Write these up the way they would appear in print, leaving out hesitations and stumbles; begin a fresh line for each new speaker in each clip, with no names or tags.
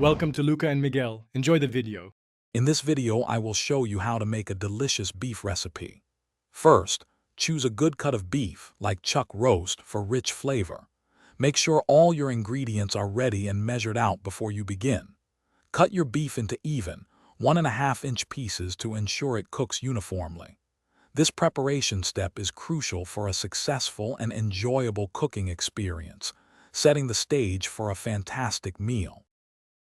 Welcome to Luca and Miguel. Enjoy the video.
In this video, I will show you how to make a delicious beef recipe. First, choose a good cut of beef, like chuck roast, for rich flavor. Make sure all your ingredients are ready and measured out before you begin. Cut your beef into even, 1.5-inch pieces to ensure it cooks uniformly. This preparation step is crucial for a successful and enjoyable cooking experience, setting the stage for a fantastic meal.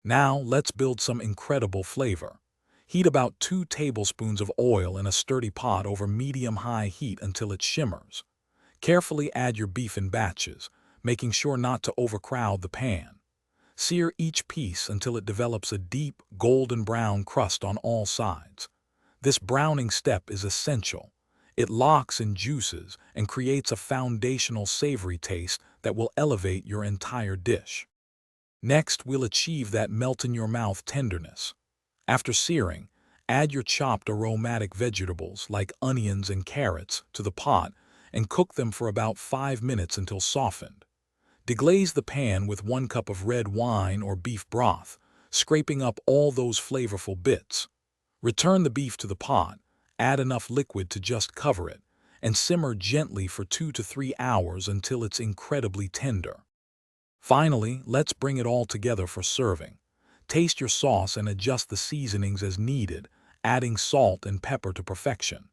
Now, let's build some incredible flavor. Heat about 2 tablespoons of oil in a sturdy pot over medium-high heat until it shimmers. Carefully add your beef in batches, making sure not to overcrowd the pan. Sear each piece until it develops a deep, golden brown crust on all sides. This browning step is essential. It locks in juices and creates a foundational savory taste that will elevate your entire dish. Next, we'll achieve that melt-in-your-mouth tenderness. After searing, add your chopped aromatic vegetables like onions and carrots to the pot and cook them for about 5 minutes until softened. Deglaze the pan with 1 cup of red wine or beef broth, scraping up all those flavorful bits. Return the beef to the pot, add enough liquid to just cover it, and simmer gently for 2 to 3 hours until it's incredibly tender. Finally, let's bring it all together for serving. Taste your sauce and adjust the seasonings as needed, adding salt and pepper to perfection.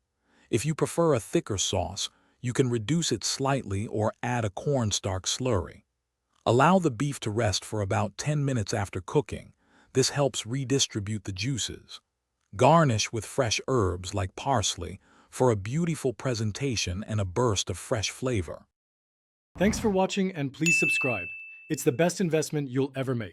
If you prefer a thicker sauce, you can reduce it slightly or add a cornstarch slurry. Allow the beef to rest for about 10 minutes after cooking. This helps redistribute the juices. Garnish with fresh herbs like parsley for a beautiful presentation and a burst of fresh flavor.
Thanks for watching and please subscribe. It's the best investment you'll ever make.